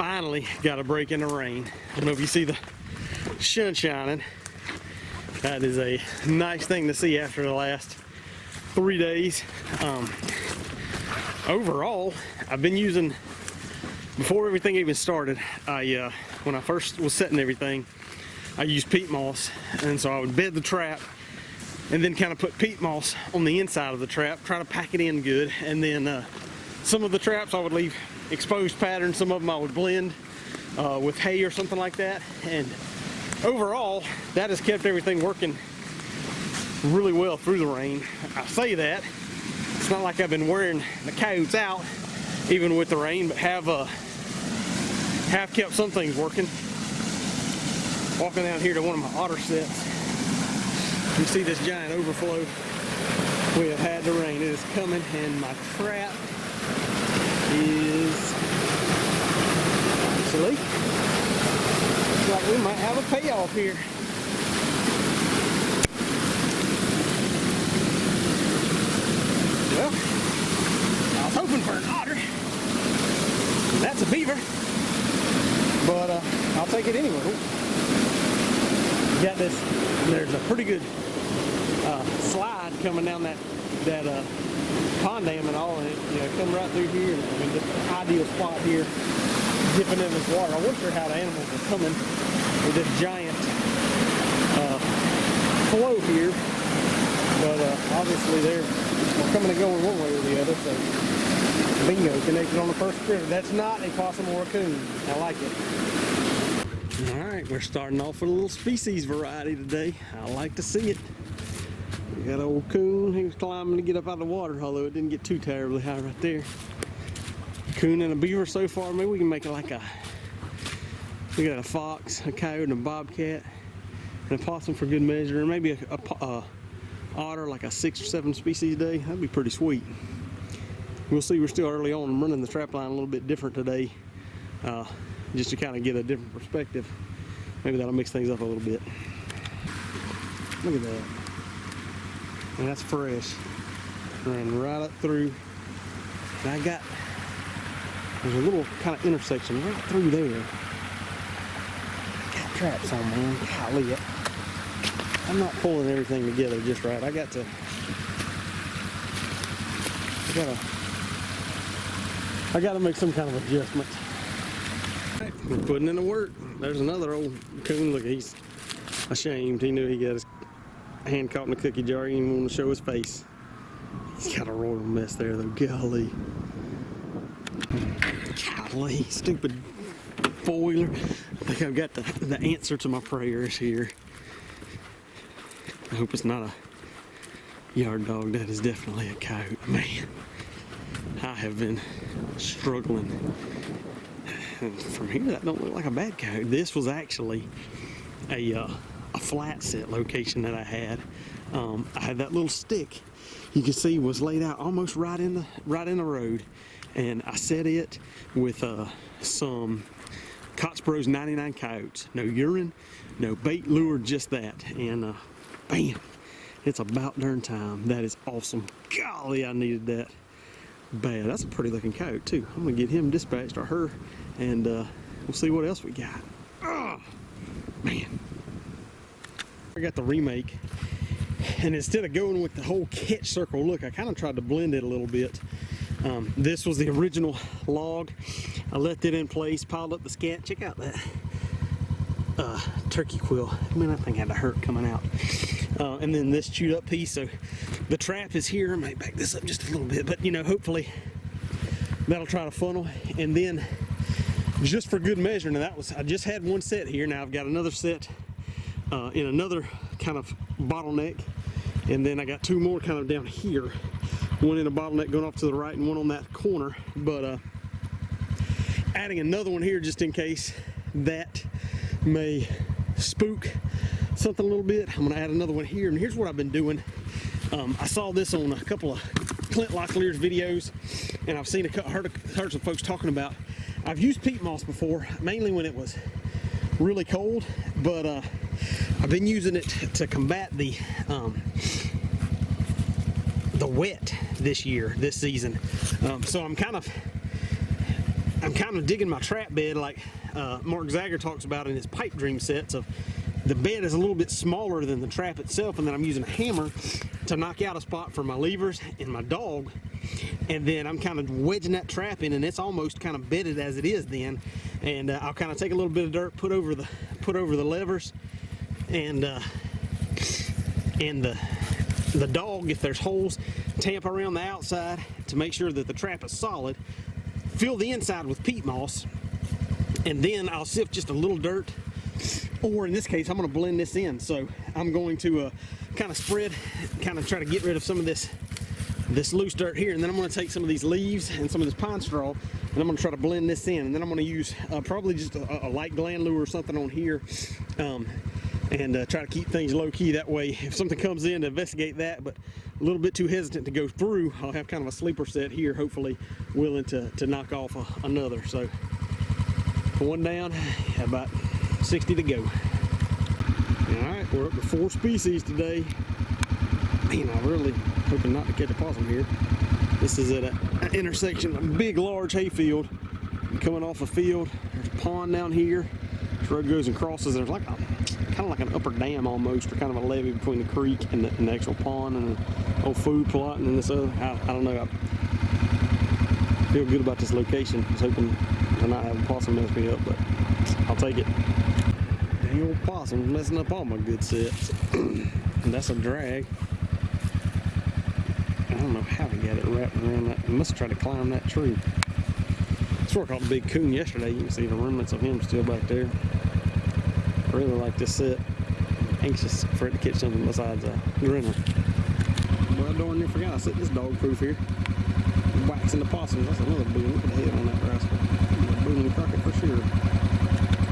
finally got a break in the rain. I don't know if you see the sun shining. That is a nice thing to see after the last 3 days. Overall, I've been using, before everything even started, when I first was setting everything, I used peat moss, and so I would bed the trap and then kind of put peat moss on the inside of the trap, try to pack it in good, and then some of the traps I would leave exposed patterns, some of them I would blend with hay or something like that, and overall that has kept everything working really well through the rain. I say that, it's not like I've been wearing the coyotes out even with the rain, but have kept some things working. Walking down here to one of my otter sets, you see this giant overflow. We have had the rain, it is coming, and my trap is actually, looks like we might have a payoff here. Well, I was hoping for an otter, and that's a beaver, but I'll take it anyway. Got this, there's a pretty good slide coming down that pond dam and all, and it come right through here. I mean, just an ideal spot here, dipping in this water. I wasn't sure how the animals are coming with this giant flow here, but obviously they're coming and going one way or the other. So bingo, connected on the first critter. That's not a possum or a coon. I like it. Alright, we're starting off with a little species variety today. I like to see it. We got old coon, he was climbing to get up out of the water, although it didn't get too terribly high right there. Coon and a beaver so far. Maybe we can make it like we got a fox, a coyote, and a bobcat, and a possum for good measure, and maybe a otter, like a 6 or 7 species day. That'd be pretty sweet. We'll see, we're still early on. I'm running the trap line a little bit different today. Just to kind of get a different perspective. Maybe that'll mix things up a little bit. Look at that. And that's fresh. Ran right up through. And there's a little kind of intersection right through there. Got traps on, man. Golly. I'm not pulling everything together just right. I gotta make some kind of adjustment. We're putting in the work. There's another old coon. Look, he's ashamed. He knew he got his hand caught in the cookie jar. He didn't want to show his face. He's got a royal mess there, though. Golly. Golly, stupid four-wheeler. I think I've got the answer to my prayers here. I hope it's not a yard dog. That is definitely a coyote. Man, I have been struggling. From here, that don't look like a bad coyote. This was actually a flat set location that I had. I had that little stick you can see was laid out almost right in the road, and I set it with some Cotsboro's 99 coyotes. No urine, no bait lure, just that, and bam! It's about darn time. That is awesome. Golly, I needed that bad. That's a pretty looking coyote too. I'm gonna get him dispatched, or her, and we'll see what else we got. Oh man, I got the remake, and instead of going with the whole catch circle look, I kind of tried to blend it a little bit. This was the original log. I left it in place, piled up the scat. Check out that turkey quill. I mean, that thing had to hurt coming out. And then this chewed up piece. So the trap is here. I might back this up just a little bit, but hopefully that'll try to funnel. And then just for good measure, now I just had one set here. Now I've got another set in another kind of bottleneck, and then I got 2 more kind of down here. One in a bottleneck going off to the right, and one on that corner. But adding another one here just in case that may spook something a little bit. I'm going to add another one here, and here's what I've been doing. I saw this on a couple of Clint Locklear's videos, and I've seen heard some folks talking about. I've used peat moss before, mainly when it was really cold, but I've been using it to combat the wet this season. So I'm kind of kind of digging my trap bed like Mark Zager talks about in his pipe dream sets. Of the bed is a little bit smaller than the trap itself, and then I'm using a hammer to knock out a spot for my levers and my dog, and then I'm kind of wedging that trap in, and it's almost kind of bedded as it is then. And I'll kind of take a little bit of dirt, put over the levers, and the dog, if there's holes, tamp around the outside to make sure that the trap is solid. Fill the inside with peat moss, and then I'll sift just a little dirt, or in this case I'm going to blend this in. So I'm going to kind of spread, kind of try to get rid of some of this loose dirt here, and then I'm going to take some of these leaves and some of this pine straw, and I'm going to try to blend this in, and then I'm going to use probably just a light gland lure or something on here, and try to keep things low key. That way if something comes in to investigate that, but a little bit too hesitant to go through, I'll have kind of a sleeper set here, hopefully willing to knock off another. So one down, about 60 to go. All right, we're up to 4 species today. Man, I'm really hoping not to catch a possum here. This is at an intersection, a big, large hayfield. Coming off a field, there's a pond down here. This road goes and crosses. There's like kind of like an upper dam almost, or kind of a levee between the creek and the actual pond, and an old food plot, and then this other. I don't know. I feel good about this location. I was hoping to not have a possum mess me up, but I'll take it. Dang old possum messing up all my good sets. And that's a drag. I don't know how he got it wrapped around that. He must have tried to climb that tree. That's where I caught the big coon yesterday. You can see the remnants of him still back there. I really like this set. I'm anxious for it to catch something besides a grinner. Well, darn near forgot I set this dog proof here. Waxing the possums. That's another boom. Look at the head on that rascal. Booming Crockett for sure.